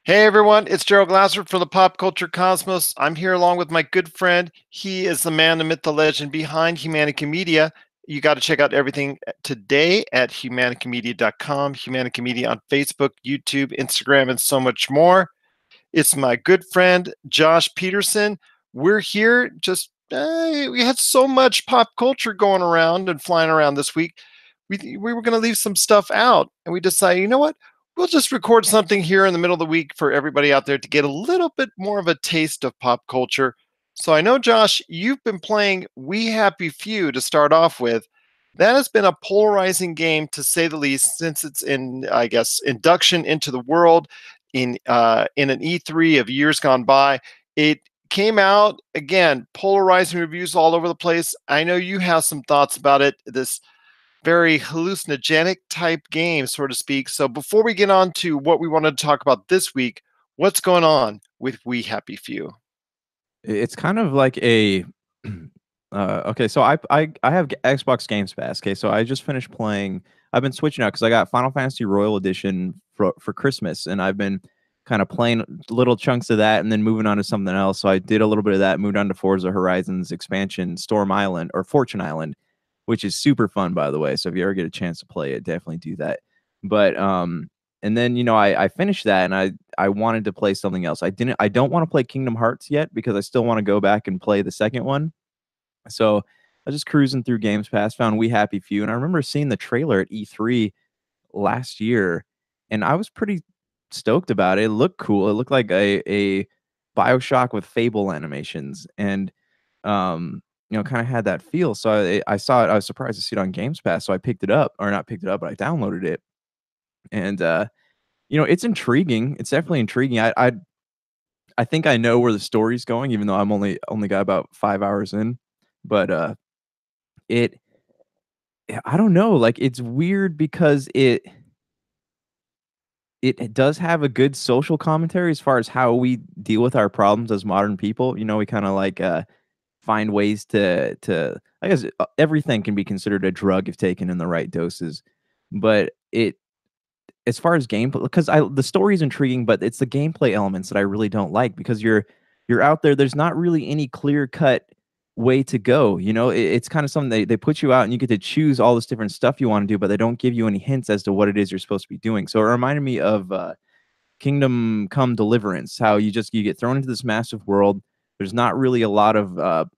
Hey everyone, it's Gerald Glasser from the Pop Culture Cosmos. I'm here along with my good friend. He is the man, the myth, the legend behind Humanica Media. You got to check out everything today at humanicamedia.com, Humanica Media on Facebook, YouTube, Instagram, and so much more. It's my good friend, Josh Peterson. We're here we had so much pop culture going around and flying around this week. We were going to leave some stuff out, and we decided, you know what? We'll just record something here in the middle of the week for everybody out there to get a little bit more of a taste of pop culture. So I know, Josh, you've been playing We Happy Few to start off with. That has been a polarizing game to say the least since it's in, I guess, induction into the world in an E3 of years gone by. It came out again, polarizing reviews all over the place. I know you have some thoughts about it. This very hallucinogenic type game, so to speak. So before we get on to what we wanted to talk about this week, what's going on with We Happy Few? It's kind of like a okay, so I have Xbox Games Pass. Okay, so I just finished playing. I've been switching out because I got Final Fantasy Royal Edition for Christmas, and I've been kind of playing little chunks of that, and then moving on to something else. So I did a little bit of that, moved on to Forza Horizons expansion, Storm Island or Fortune Island, which is super fun, by the way. So if you ever get a chance to play it, definitely do that. But and then I finished that, and I wanted to play something else. I don't want to play Kingdom Hearts yet because I still want to go back and play the second one. So I was just cruising through Games Pass, found We Happy Few, and I remember seeing the trailer at E3 last year, and I was pretty stoked about it. It looked cool. It looked like a BioShock with Fable animations, and kind of had that feel. So I saw it. I was surprised to see it on Games Pass, so I picked it up, or not picked it up, but I downloaded it, and it's intriguing. It's definitely intriguing. I think I know where the story's going, even though I'm only got about 5 hours in. But it yeah, I don't know. Like it's weird because it does have a good social commentary as far as how we deal with our problems as modern people. We kind of like find ways to I guess everything can be considered a drug if taken in the right doses. But it as far as gameplay, because I the story is intriguing, but it's the gameplay elements that I really don't like because you're out there. There's not really any clear cut way to go. It's kind of something they put you out and you get to choose all this different stuff you want to do, but they don't give you any hints as to what it is you're supposed to be doing. So it reminded me of Kingdom Come Deliverance, how you get thrown into this massive world. There's not really a lot of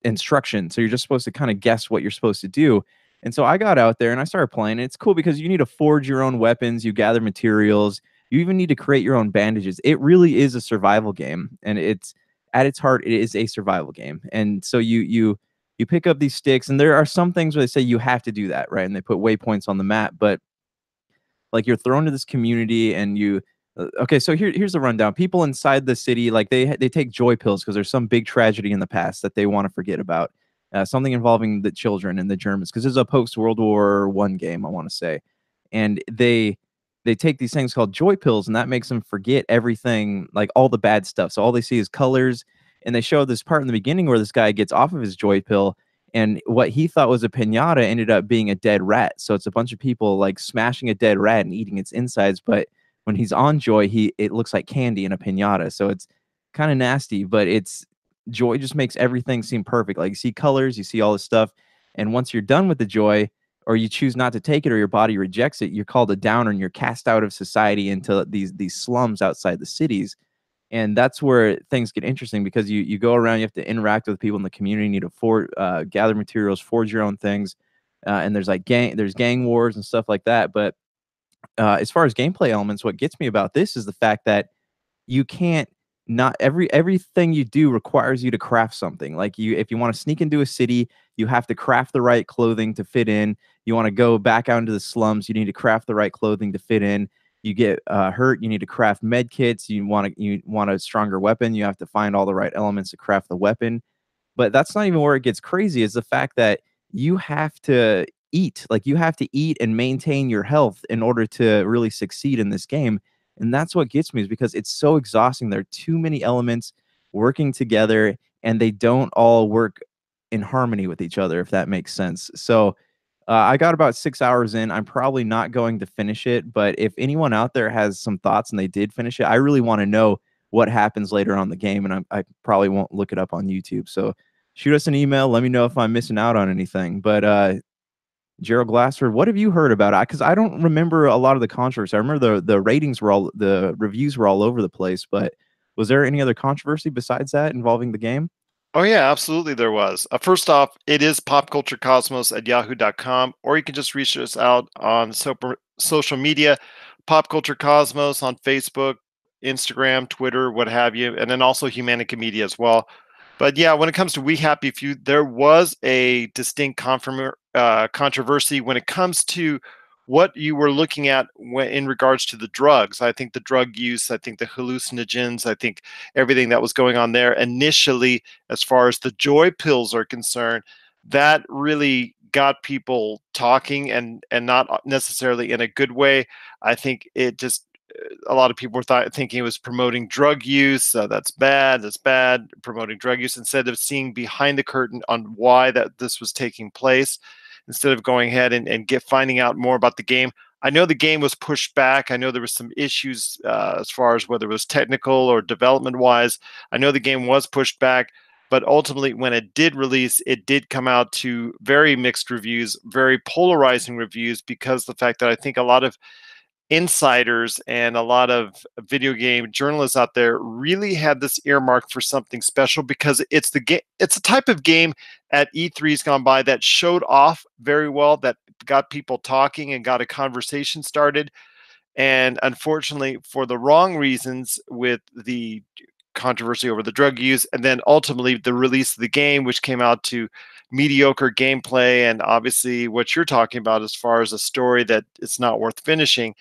instruction, so you're just supposed to kind of guess what you're supposed to do. And so I got out there and I started playing. It's cool because you need to forge your own weapons, you gather materials, you even need to create your own bandages. It really is a survival game, and it's at its heart, it is a survival game. And so you pick up these sticks, and there are some things where they say you have to do that, right? And they put waypoints on the map, but like you're thrown to this community and you okay, so here's the rundown. People inside the city, like they take joy pills because there's some big tragedy in the past that they want to forget about. Something involving the children and the Germans, because this is a post World War One game, I want to say, and they take these things called joy pills, and that makes them forget everything, like all the bad stuff. So all they see is colors, and they show this part in the beginning where this guy gets off of his joy pill, and what he thought was a pinata ended up being a dead rat. So it's a bunch of people like smashing a dead rat and eating its insides, but when he's on joy, it looks like candy in a pinata. So it's kind of nasty, but it's joy just makes everything seem perfect. Like you see colors, you see all this stuff, and once you're done with the joy, or you choose not to take it, or your body rejects it, you're called a downer, and you're cast out of society into these slums outside the cities. And that's where things get interesting because you go around, you have to interact with people in the community, you need to gather materials, forge your own things, and there's gang wars and stuff like that. But as far as gameplay elements, what gets me about this is the fact that you can't not everything you do requires you to craft something. Like if you want to sneak into a city, you have to craft the right clothing to fit in. You want to go back out into the slums, you need to craft the right clothing to fit in. You get hurt, you need to craft med kits. You want a stronger weapon, you have to find all the right elements to craft the weapon. But that's not even where it gets crazy, is the fact that you have to eat. Like you have to eat and maintain your health in order to really succeed in this game. And that's what gets me, is because it's so exhausting. There are too many elements working together, and they don't all work in harmony with each other, if that makes sense. So I got about 6 hours in. I'm probably not going to finish it, but if anyone out there has some thoughts and they did finish it, I really want to know what happens later on the game, and I probably won't look it up on YouTube. So shoot us an email. Let me know if I'm missing out on anything. But Gerald Glassford, what have you heard about it? Because I don't remember a lot of the controversy. I remember the reviews were all over the place, but was there any other controversy besides that involving the game? Oh, yeah, absolutely there was. First off, it is popculturecosmos at yahoo.com, or you can just reach us out on social media, Pop Culture Cosmos on Facebook, Instagram, Twitter, what have you, and then also Humanica Media as well. But yeah, when it comes to We Happy Few, there was a distinct controversy when it comes to what you were looking at in regards to the drugs. I think the drug use, I think the hallucinogens, I think everything that was going on there initially, as far as the joy pills are concerned, that really got people talking, and not necessarily in a good way. I think it just a lot of people were thinking it was promoting drug use. That's bad. That's bad. Promoting drug use, instead of seeing behind the curtain on why that this was taking place, instead of going ahead and finding out more about the game. I know the game was pushed back. I know there was some issues as far as whether it was technical or development wise. I know the game was pushed back, but ultimately, when it did release, it did come out to very mixed reviews, very polarizing reviews, because the fact that I think a lot of insiders and a lot of video game journalists out there really had this earmarked for something special, because it's a type of game at E3's gone by that showed off very well, that got people talking and got a conversation started. And unfortunately, for the wrong reasons, with the controversy over the drug use, and then ultimately the release of the game, which came out to mediocre gameplay, and obviously what you're talking about as far as a story that it's not worth finishing,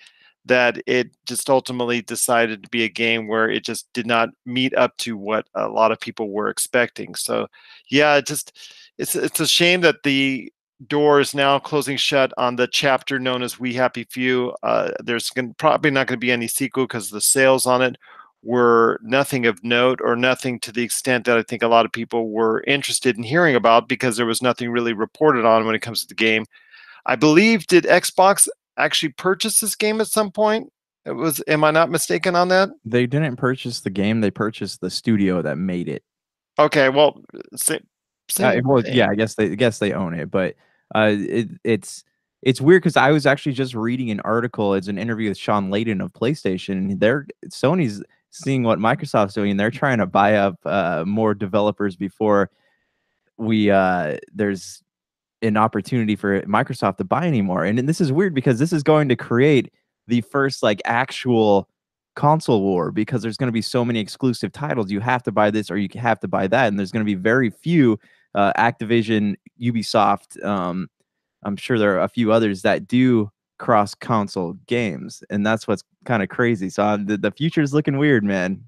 that it just ultimately decided to be a game where it just did not meet up to what a lot of people were expecting. So yeah, it's a shame that the door is now closing shut on the chapter known as We Happy Few. There's probably not going to be any sequel, because the sales on it were nothing of note, or nothing to the extent that I think a lot of people were interested in hearing about, because there was nothing really reported on when it comes to the game. I believe, did Xbox actually purchase this game at some point? Am I not mistaken on that? They didn't purchase the game; they purchased the studio that made it. Okay, well, same Well, yeah, thing. I guess they own it, but it's weird because I was actually just reading an article. It's an interview with Sean Layden of PlayStation. And Sony's seeing what Microsoft's doing, and they're trying to buy up more developers before there's an opportunity for Microsoft to buy anymore. And this is weird because this is going to create the first like actual console war, because there's going to be so many exclusive titles. You have to buy this or you have to buy that, and there's going to be very few Activision, Ubisoft. I'm sure there are a few others that do cross console games, and that's what's kind of crazy. So the future is looking weird, man.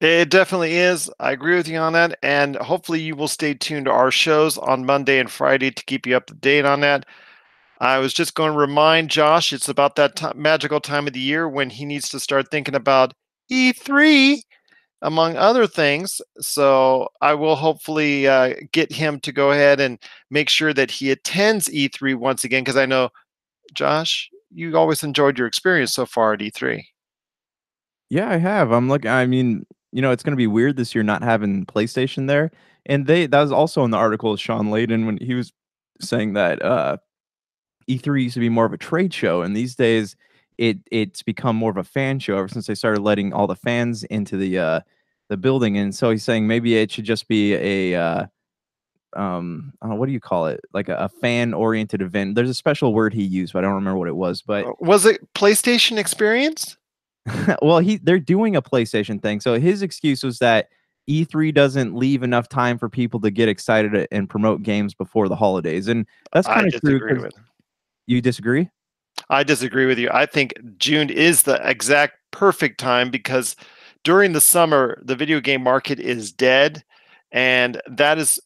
It definitely is. I agree with you on that. And hopefully you will stay tuned to our shows on Monday and Friday to keep you up to date on that. I was just going to remind Josh, it's about that magical time of the year when he needs to start thinking about E3, among other things. So I will hopefully get him to go ahead and make sure that he attends E3 once again, because I know, Josh, you always enjoyed your experience so far at E3. Yeah, I have. I mean, it's going to be weird this year not having PlayStation there. And that was also in the article with Sean Layden when he was saying that E3 used to be more of a trade show, and these days it's become more of a fan show ever since they started letting all the fans into the building. And so he's saying maybe it should just be a what do you call it? Like a fan oriented event. There's a special word he used, but I don't remember what it was. But Was it PlayStation Experience? well, they're doing a PlayStation thing. So his excuse was that E3 doesn't leave enough time for people to get excited and promote games before the holidays. And that's I kind of true disagree because with. you disagree. I disagree with you. I think June is the exact perfect time, because during the summer the video game market is dead, and that is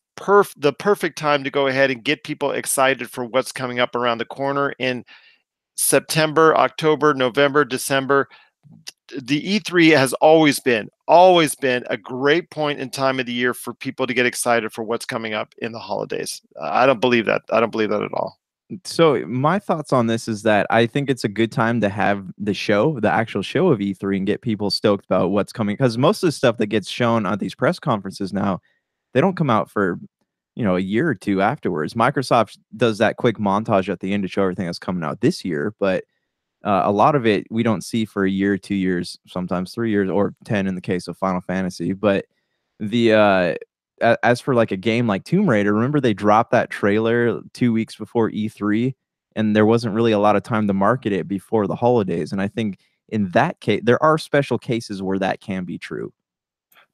the perfect time to go ahead and get people excited for what's coming up around the corner in September, October, November, December. The E3 has always been a great point in time of the year for people to get excited for what's coming up in the holidays. I don't believe that. I don't believe that at all. So my thoughts on this is that I think it's a good time to have the actual show of E3, and get people stoked about what's coming. Because most of the stuff that gets shown at these press conferences now, they don't come out for a year or two afterwards. Microsoft does that quick montage at the end to show everything that's coming out this year, but a lot of it we don't see for a year, 2 years, sometimes 3 years, or 10 in the case of Final Fantasy. But the as for like a game like Tomb Raider, remember they dropped that trailer 2 weeks before E3, and there wasn't really a lot of time to market it before the holidays. And I think in that case, there are special cases where that can be true.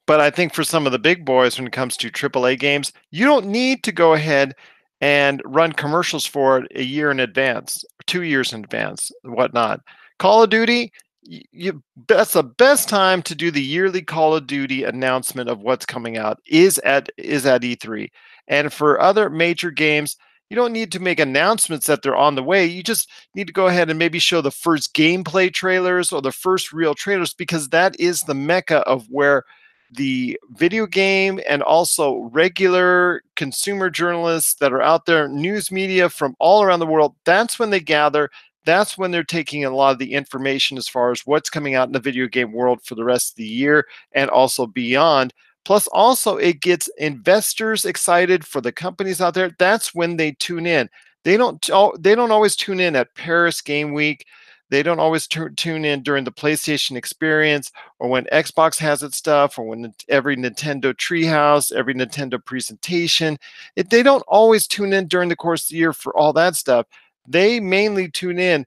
But I think for some of the big boys, when it comes to AAA games, you don't need to go ahead and run commercials for it a year in advance, 2 years in advance, whatnot. Call of Duty, that's the best time to do the yearly Call of Duty announcement of what's coming out is at E3. And for other major games, you don't need to make announcements that they're on the way. You just need to go ahead and maybe show the first gameplay trailers or the first real trailers, because that is the mecca of where the video game and also regular consumer journalists that are out there, news media from all around the world, that's when they gather. That's when they're taking a lot of the information as far as what's coming out in the video game world for the rest of the year and also beyond. Plus, also, it gets investors excited for the companies out there. That's when they tune in. They don't always tune in at Paris Game Week. They don't always tune in during the PlayStation experience, or when Xbox has its stuff, or when every Nintendo Treehouse, every Nintendo presentation. They don't always tune in during the course of the year for all that stuff. They mainly tune in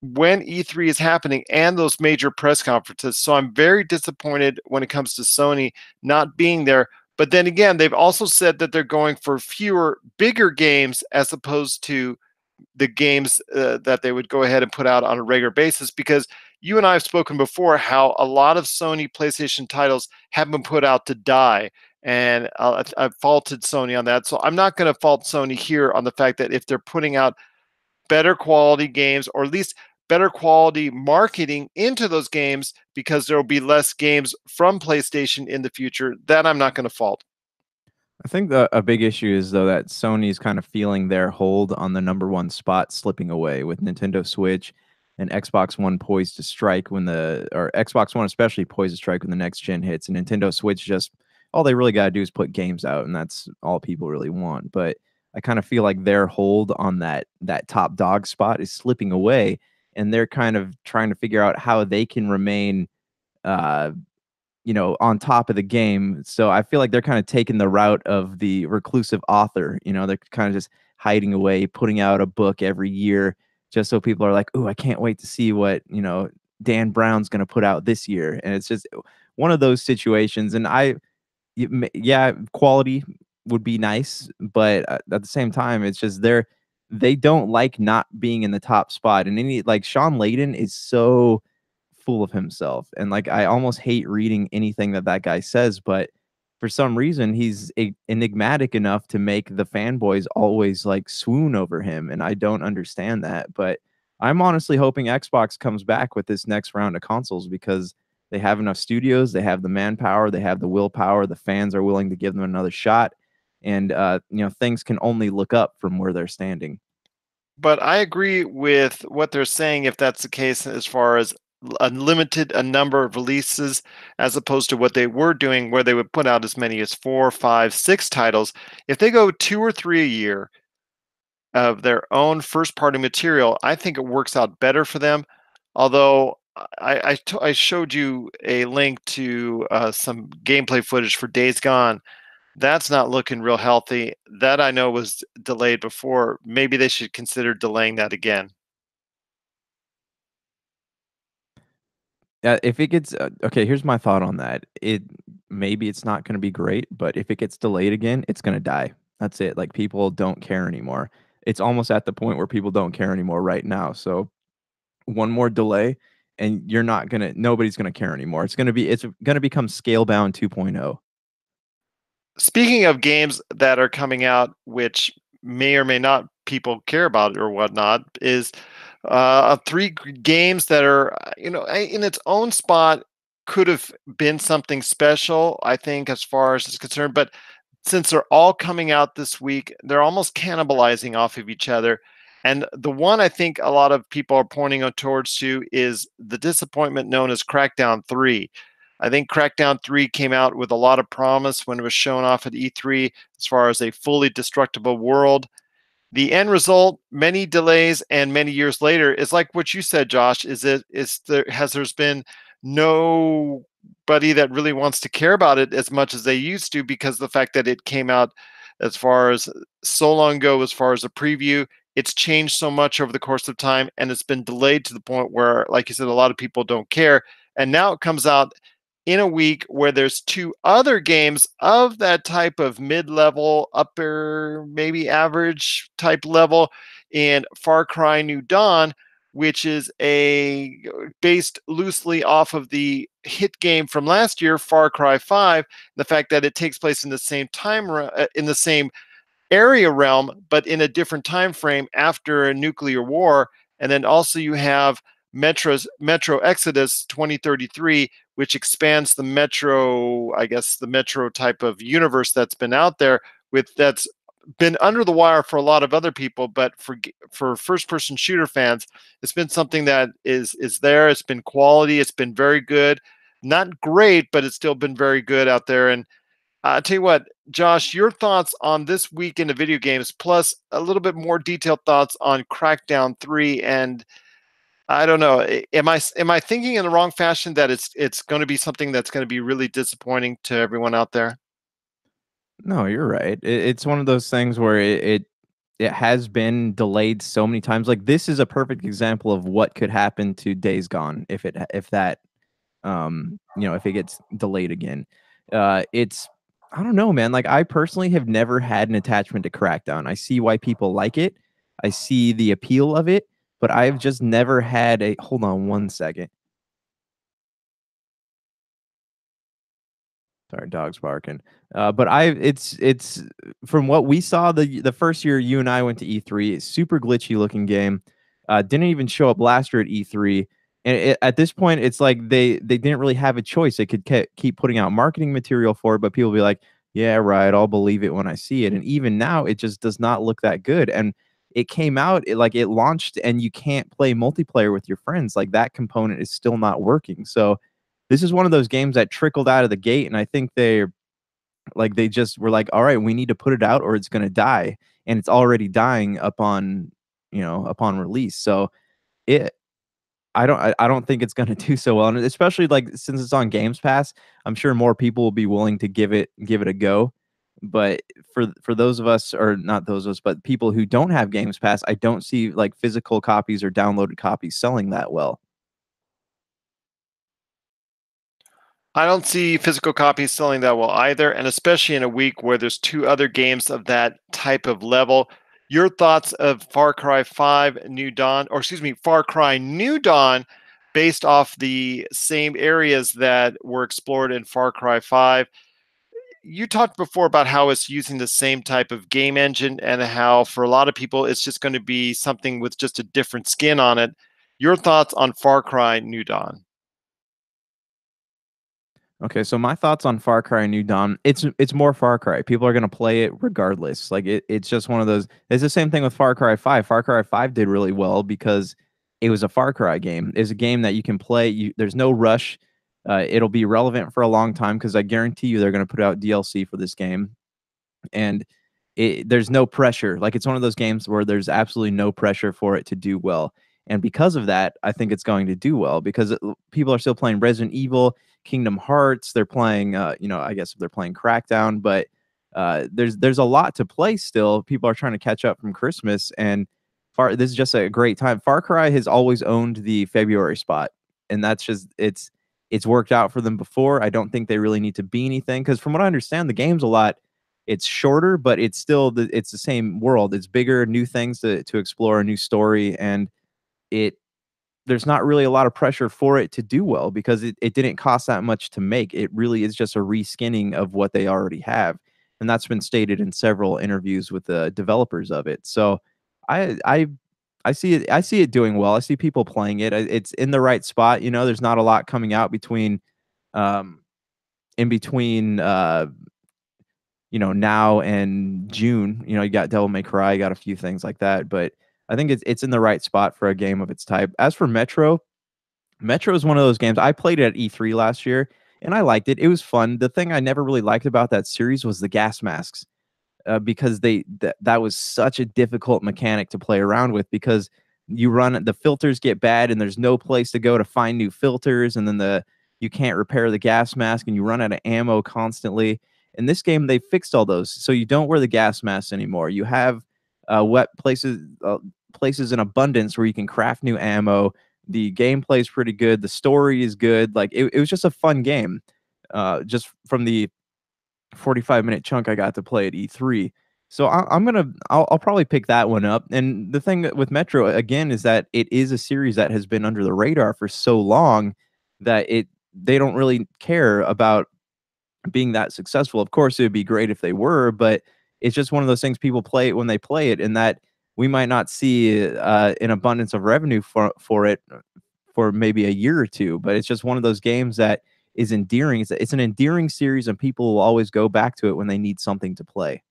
when E3 is happening and those major press conferences. So I'm very disappointed when it comes to Sony not being there. But then again, they've also said that they're going for fewer, bigger games as opposed to the games that they would go ahead and put out on a regular basis, because you and I have spoken before how a lot of Sony PlayStation titles have been put out to die. And I've faulted Sony on that. So I'm not going to fault Sony here on the fact that if they're putting out better quality games, or at least better quality marketing into those games, because there will be less games from PlayStation in the future, that I'm not going to fault. I think a big issue is though that Sony's kind of feeling their hold on the number one spot slipping away, with Nintendo Switch and Xbox One poised to strike or Xbox One especially poised to strike when the next gen hits, and Nintendo Switch just all they really got to do is put games out, and that's all people really want. But I kind of feel like their hold on that top dog spot is slipping away, and they're kind of trying to figure out how they can remain uh on top of the game. So I feel like they're kind of taking the route of the reclusive author. They're kind of just hiding away, putting out a book every year just so people are like, "Ooh, I can't wait to see what, Dan Brown's going to put out this year." And it's just one of those situations. And yeah, quality would be nice, but at the same time, it's just they don't like not being in the top spot. And like Sean Layden is so full of himself, and like I almost hate reading anything that guy says, but for some reason he's enigmatic enough to make the fanboys always like swoon over him, and I don't understand that. But I'm honestly hoping Xbox comes back with this next round of consoles, because they have enough studios, they have the manpower, they have the willpower, the fans are willing to give them another shot, and things can only look up from where they're standing. But I agree with what they're saying if that's the case, as far as unlimited a number of releases, as opposed to what they were doing where they would put out as many as 4, 5, 6 titles. If they go 2 or 3 a year of their own first party material, I think it works out better for them. Although I showed you a link to some gameplay footage for Days Gone. That's not looking real healthy. That I know was delayed before. Maybe they should consider delaying that again. If it gets okay, here's my thought on that. Maybe it's not going to be great, but if it gets delayed again, it's going to die. That's it. Like people don't care anymore. It's almost at the point where people don't care anymore right now. So one more delay, and nobody's going to care anymore. It's going to become Scalebound 2.0. Speaking of games that are coming out, which may or may not people care about or whatnot, is three games that are, in its own spot could have been something special, I think, as far as it's concerned. But since they're all coming out this week, they're almost cannibalizing off of each other. And the one I think a lot of people are pointing towards to is the disappointment known as Crackdown 3. I think Crackdown 3 came out with a lot of promise when it was shown off at E3 as far as a fully destructible world. The end result, many delays and many years later, is like what you said, Josh. There's been nobody that really wants to care about it as much as they used to, because of the fact that it came out as far as so long ago, as far as a preview. It's changed so much over the course of time, and it's been delayed to the point where, like you said, a lot of people don't care. And now it comes out in a week where there's two other games of that type of mid-level, upper, maybe average type level, in Far Cry New Dawn, which is a based loosely off of the hit game from last year, Far Cry 5. The fact that it takes place in the same time, in the same area realm, but in a different time frame after a nuclear war. And then also you have Metro Exodus 2033, which expands the Metro, I guess the Metro type of universe that's been out there, with that's been under the wire for a lot of other people, but for first person shooter fans, it's been something that is there. It's been quality. It's been very good. Not great, but it's still been very good out there. And I'll tell you what, Josh, your thoughts on this week in the video games, plus a little bit more detailed thoughts on Crackdown 3. And I don't know, am I thinking in the wrong fashion that it's going to be something that's going to be really disappointing to everyone out there? No, you're right. It's one of those things where it has been delayed so many times. Like this is a perfect example of what could happen to Days Gone if that if it gets delayed again. It's I don't know, man. Like I personally have never had an attachment to Crackdown. I see why people like it. I see the appeal of it, but I've just never had a hold on one second. Sorry, dog's barking. But it's from what we saw the first year you and I went to E3. It's super glitchy looking game. Didn't even show up last year at E3. And at this point, it's like they didn't really have a choice. They could keep putting out marketing material for it, but people be like, "Yeah, right, I'll believe it when I see it." And even now, it just does not look that good. And it came out it launched, and you can't play multiplayer with your friends. Like that component is still not working. So this is one of those games that trickled out of the gate, and I think they just were like, "All right, we need to put it out or it's gonna die." And it's already dying upon release. So it I don't think it's gonna do so well, and especially, like, since it's on Games Pass, I'm sure more people will be willing to give it a go. But for those of us or not those of us, but people who don't have Games Pass, I don't see, like, physical copies or downloaded copies selling that well. I don't see physical copies selling that well either, and especially in a week where there's two other games of that type of level. Your thoughts of Far Cry 5 New Dawn, or excuse me, Far Cry New Dawn, based off the same areas that were explored in Far Cry 5. You talked before about how it's using the same type of game engine, and how for a lot of people it's just going to be something with just a different skin on it. Your thoughts on Far Cry New Dawn? Okay, so my thoughts on Far Cry New Dawn, it's more Far Cry. People are gonna play it regardless. Like it's just one of those. It's the same thing with Far Cry 5. Far Cry 5 did really well because it was a Far Cry game. It's a game that you can play. There's no rush. It'll be relevant for a long time because I guarantee you they're gonna put out DLC for this game, and there's no pressure. Like it's one of those games where there's absolutely no pressure for it to do well. And because of that, I think it's going to do well because people are still playing Resident Evil, Kingdom Hearts. They're playing, I guess they're playing Crackdown, but there's a lot to play still. People are trying to catch up from Christmas, and this is just a great time. Far Cry has always owned the February spot, and that's just it's worked out for them before. I don't think they really need to be anything because from what I understand, the game's a lot it's shorter, but it's still it's the same world. It's bigger, new things to explore, a new story, and it there's not really a lot of pressure for it to do well because it didn't cost that much to make. It really is just a reskinning of what they already have. And that's been stated in several interviews with the developers of it. So I I I see it doing well. I see people playing it. It's in the right spot. There's not a lot coming out um in between now and June. You got Devil May Cry, you got a few things like that, but I think it's in the right spot for a game of its type. As for Metro is one of those games I played it at E3 last year, and I liked it. It was fun. The thing I never really liked about that series was the gas masks, because that was such a difficult mechanic to play around with, because the filters get bad and there's no place to go to find new filters, and then you can't repair the gas mask and you run out of ammo constantly. In this game, they fixed all those, so you don't wear the gas mask anymore. You have wet places in abundance where you can craft new ammo. The gameplay is pretty good. The story is good. Like it was just a fun game. Just from the 45-minute chunk I got to play at E3. So I'll probably pick that one up. And the thing with Metro again is that it is a series that has been under the radar for so long that they don't really care about being that successful. Of course, it would be great if they were, but it's just one of those things people play it when they play it, and that we might not see an abundance of revenue for it for maybe a year or two. But it's just one of those games that is endearing. It's an endearing series, and people will always go back to it when they need something to play.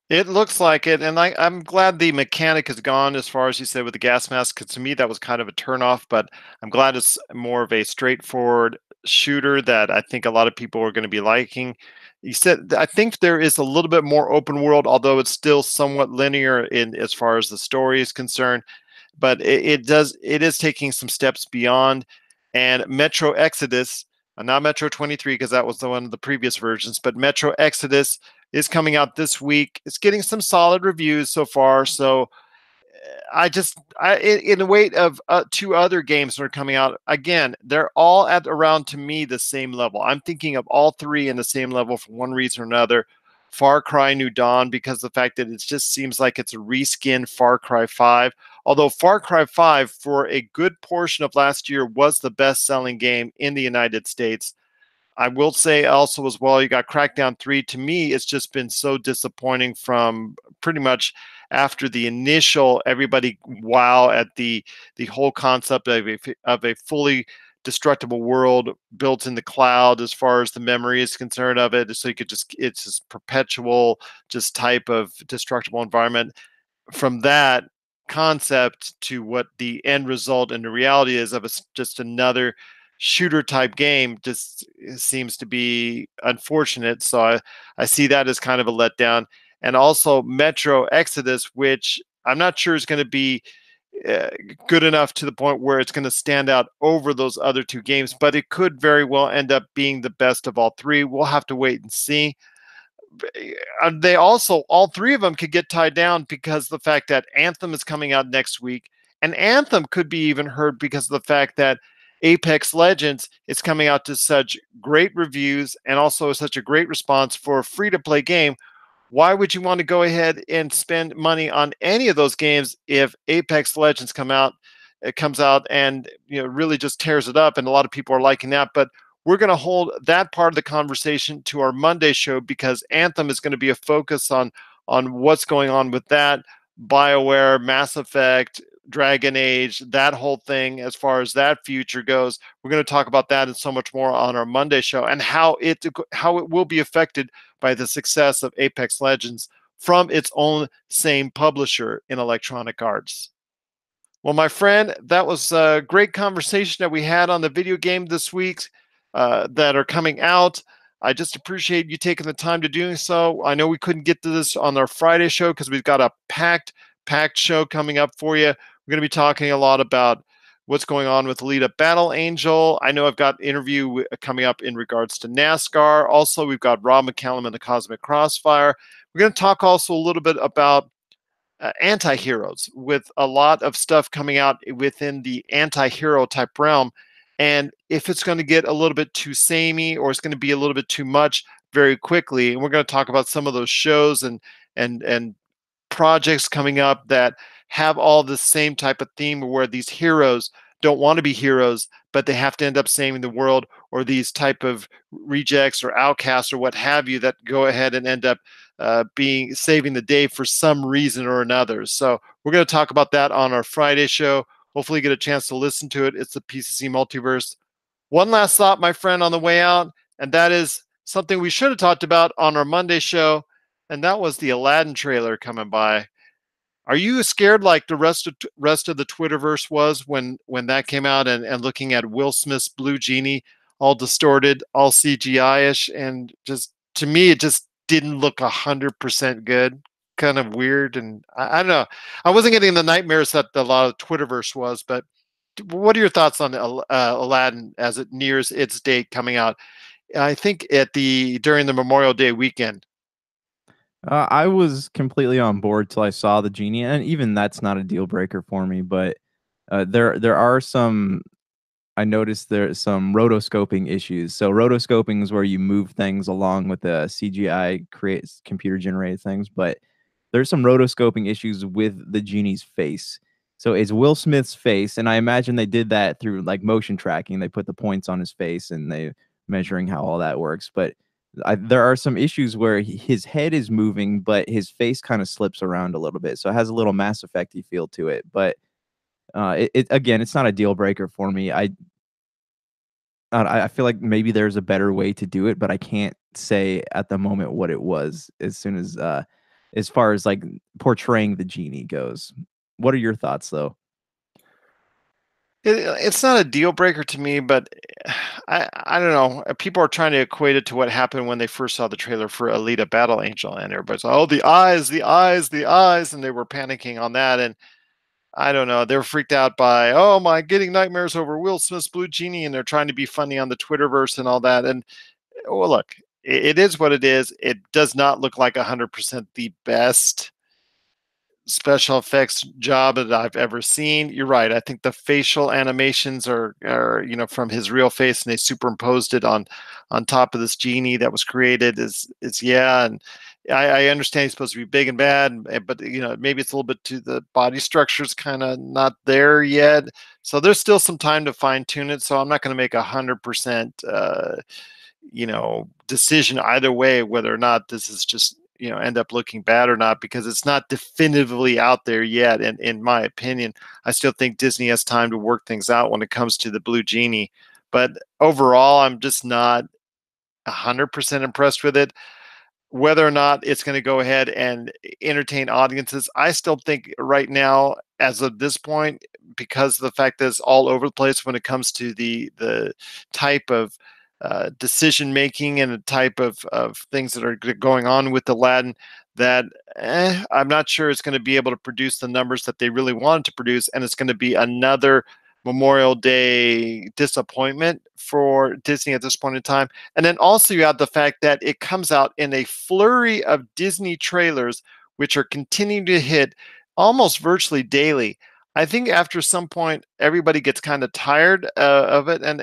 It looks like it, and I'm glad the mechanic is gone, as far as you said with the gas mask, because to me that was kind of a turnoff. But I'm glad it's more of a straightforward shooter that I think a lot of people are going to be liking. You said I think there is a little bit more open world, although it's still somewhat linear in as far as the story is concerned. But it is taking some steps beyond. And Metro Exodus, not Metro 23, because that was the one of the previous versions, but Metro Exodus is coming out this week. It's getting some solid reviews so far. So in the weight of two other games that are coming out, again, they're all at around, to me, the same level. I'm thinking of all three in the same level for one reason or another. Far Cry New Dawn, because the fact that it just seems like it's a reskin Far Cry 5. Although Far Cry 5, for a good portion of last year, was the best-selling game in the United States. I will say also as well, you got Crackdown 3. To me, it's just been so disappointing from pretty much after the initial everybody wow at the whole concept of a fully destructible world built in the cloud as far as the memory is concerned of it. So you could it's this perpetual just type of destructible environment. From that concept to what the end result and the reality is of just another shooter type game just seems to be unfortunate. So I see that as kind of a letdown. And also Metro Exodus, which I'm not sure is going to be uh, good enough to the point where it's going to stand out over those other two games, but it could very well end up being the best of all three. We'll have to wait and see. They also, all three of them could get tied down because the fact that Anthem is coming out next week, and Anthem could be even heard because of the fact that Apex Legends is coming out to such great reviews and also such a great response for a free to play game. Why would you want to go ahead and spend money on any of those games if Apex Legends comes out and really just tears it up, and a lot of people are liking that? But we're going to hold that part of the conversation to our Monday show, because Anthem is going to be a focus on what's going on with that, BioWare, Mass Effect, Dragon Age, that whole thing. As far as that future goes, we're going to talk about that and so much more on our Monday show, and how it will be affected by the success of Apex Legends from its own same publisher in Electronic Arts. Well, my friend, that was a great conversation that we had on the video game this week that are coming out. I just appreciate you taking the time to doing so. I know we couldn't get to this on our Friday show because we've got a packed show coming up for you. We're going to be talking a lot about what's going on with Lead Up Battle Angel. I know I've got an interview coming up in regards to NASCAR. Also, we've got Rob McCallum and the Cosmic Crossfire. We're going to talk also a little bit about anti-heroes, with a lot of stuff coming out within the anti-hero type realm. And if it's going to get a little bit too samey, or it's going to be a little bit too much very quickly. And we're going to talk about some of those shows and projects coming up that have all the same type of theme, where these heroes don't want to be heroes, but they have to end up saving the world, or these type of rejects or outcasts or what have you that go ahead and end up being saving the day for some reason or another. So we're going to talk about that on our Friday show. Hopefully you get a chance to listen to it. It's the PCC Multiverse. One last thought, my friend, on the way out, and that is something we should have talked about on our Monday show, and that was the Aladdin trailer coming by. Are you scared like the rest of the Twitterverse was when that came out, and looking at Will Smith's blue genie, all distorted, all CGI-ish, and just to me it just didn't look 100% good, kind of weird, and I don't know. I wasn't getting the nightmares that a lot of Twitterverse was, but what are your thoughts on Aladdin as it nears its date coming out? I think during the Memorial Day weekend. I was completely on board till I saw the genie, and even that's not a deal breaker for me. But there are some. I noticed there's some rotoscoping issues. So rotoscoping is where you move things along with the CGI creates computer generated things, but there's some rotoscoping issues with the genie's face. So it's Will Smith's face, and I imagine they did that through like motion tracking. They put the points on his face and they measuring how all that works. But there are some issues where his head is moving, but his face kind of slips around a little bit. So it has a little Mass Effecty feel to it. But again, it's not a deal breaker for me. I feel like maybe there's a better way to do it, but I can't say at the moment what it was as far as like portraying the genie goes. What are your thoughts though? It's not a deal breaker to me, but I don't know. People are trying to equate it to what happened when they first saw the trailer for Alita Battle Angel, and everybody's like, "Oh, the eyes, the eyes, the eyes," and they were panicking on that. And I don't know, they were freaked out by, "Oh my, getting nightmares over Will Smith's Blue Genie," and they're trying to be funny on the Twitterverse and all that. And well, look, it is what it is. It does not look like 100% the best special effects job that I've ever seen. You're right. I think the facial animations are from his real face, and they superimposed it on top of this genie that was created. Is yeah, and I understand he's supposed to be big and bad, but maybe it's a little bit too the body structure's kind of not there yet. So there's still some time to fine tune it. So I'm not going to make 100% decision either way whether or not this is just end up looking bad or not, because it's not definitively out there yet. And in my opinion, I still think Disney has time to work things out when it comes to the Blue Genie. But overall, I'm just not 100% impressed with it. Whether or not it's going to go ahead and entertain audiences, I still think right now, as of this point, because of the fact that it's all over the place when it comes to the type of decision making and the type of things that are going on with Aladdin, that I'm not sure it's going to be able to produce the numbers that they really wanted to produce, and it's going to be another Memorial Day disappointment for Disney at this point in time. And then also you have the fact that it comes out in a flurry of Disney trailers, which are continuing to hit almost virtually daily. I think after some point, everybody gets kind of tired of it, and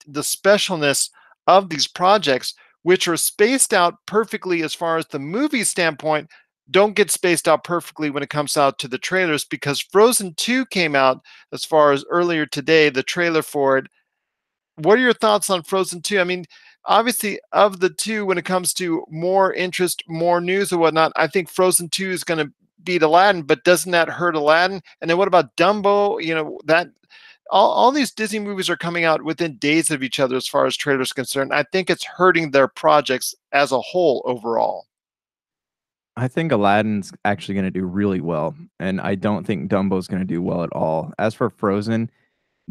the specialness of these projects, which are spaced out perfectly as far as the movie standpoint, don't get spaced out perfectly when it comes out to the trailers, because Frozen 2 came out as far as earlier today, the trailer for it. What are your thoughts on Frozen 2? I mean, obviously, of the two, when it comes to more interest, more news and whatnot, I think Frozen 2 is going to beat Aladdin, but doesn't that hurt Aladdin? And then what about Dumbo? That all these Disney movies are coming out within days of each other as far as trailers concerned. I think it's hurting their projects as a whole overall. I think Aladdin's actually going to do really well, and I don't think Dumbo's going to do well at all. As for Frozen,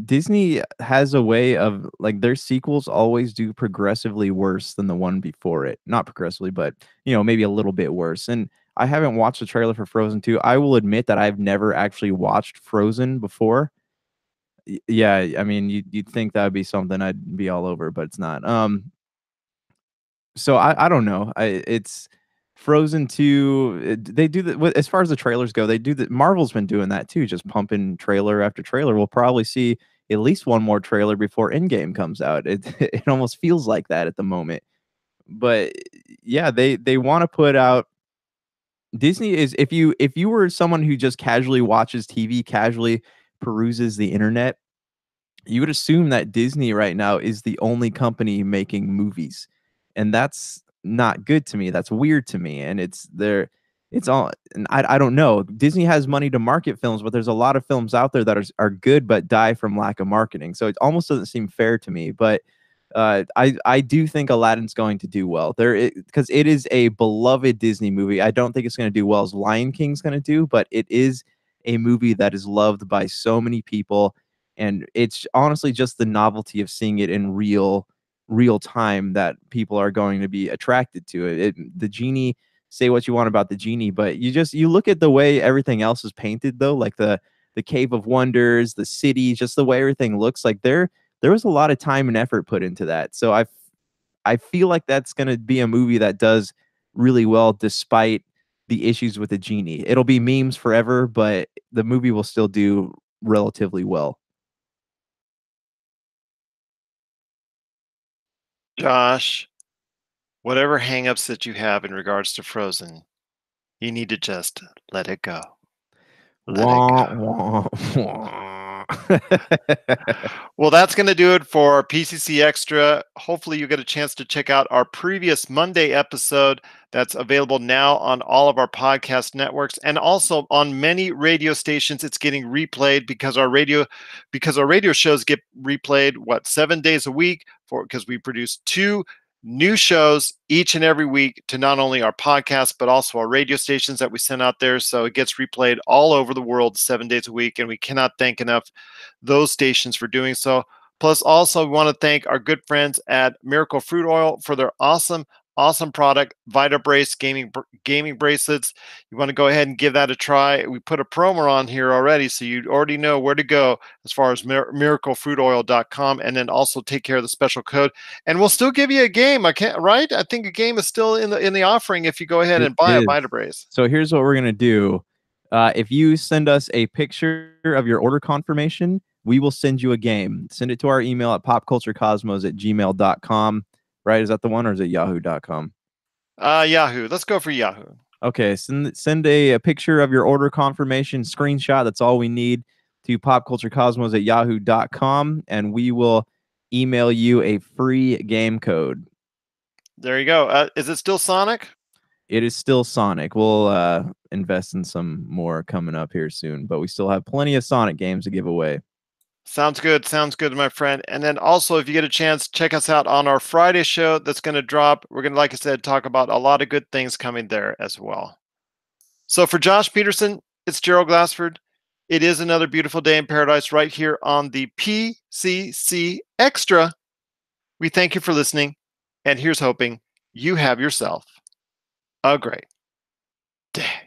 Disney has a way of like their sequels always do progressively worse than the one before it. Not progressively, but maybe a little bit worse. And I haven't watched the trailer for Frozen 2. I will admit that I've never actually watched Frozen before. Yeah, I mean, you'd think that would be something I'd be all over, but it's not. So I don't know. It's Frozen 2. They do that as far as the trailers go. They do that. Marvel's been doing that too, just pumping trailer after trailer. We'll probably see at least one more trailer before Endgame comes out. It almost feels like that at the moment. But yeah, they want to put out. Disney is if you were someone who just casually watches TV, casually peruses the internet, you would assume that Disney right now is the only company making movies. And that's not good to me. That's weird to me. And it's all, and I don't know. Disney has money to market films, but there's a lot of films out there that are good but die from lack of marketing. So it almost doesn't seem fair to me. But I do think Aladdin's going to do well there because it is a beloved Disney movie. I don't think it's going to do well as Lion King's going to do, but it is a movie that is loved by so many people, and it's honestly just the novelty of seeing it in real time that people are going to be attracted to it. The genie, say what you want about the genie, but you look at the way everything else is painted though, like the Cave of Wonders, the city, just the way everything looks like there was a lot of time and effort put into that. So I feel like that's going to be a movie that does really well despite the issues with the genie. It'll be memes forever, but the movie will still do relatively well. Josh, whatever hangups that you have in regards to Frozen, you need to just let it go. Let it Wah, go. wah, wah. Well, that's going to do it for PCC Extra. Hopefully, you get a chance to check out our previous Monday episode that's available now on all of our podcast networks and also on many radio stations. It's getting replayed because our radio shows get replayed 7 days a week because we produce 2 new shows each and every week to not only our podcast but also our radio stations that we send out there. So it gets replayed all over the world 7 days a week, and we cannot thank enough those stations for doing so. Plus, also, we want to thank our good friends at Miracle Fruit Oil for their awesome product, VitaBrace gaming bracelets. You want to go ahead and give that a try. We put a promo on here already, so you already know where to go as far as miraclefruitoil.com, and then also take care of the special code. And we'll still give you a game. I think a game is still in the offering if you go ahead and buy a VitaBrace. So here's what we're gonna do. If you send us a picture of your order confirmation, we will send you a game. Send it to our email at popculturecosmos@gmail.com. Right? Is that the one, or is it yahoo.com? Yahoo. Let's go for Yahoo. Okay, send a picture of your order confirmation screenshot. That's all we need to popculturecosmos@yahoo.com, and we will email you a free game code. There you go. Is it still Sonic? It is still Sonic. We'll invest in some more coming up here soon, but we still have plenty of Sonic games to give away. Sounds good, my friend. And then also, if you get a chance, check us out on our Friday show that's going to drop. We're going to, like I said, talk about a lot of good things coming there as well. So for Josh Peterson, it's Gerald Glassford. It is another beautiful day in paradise right here on the PCC Extra. We thank you for listening, and here's hoping you have yourself a great day.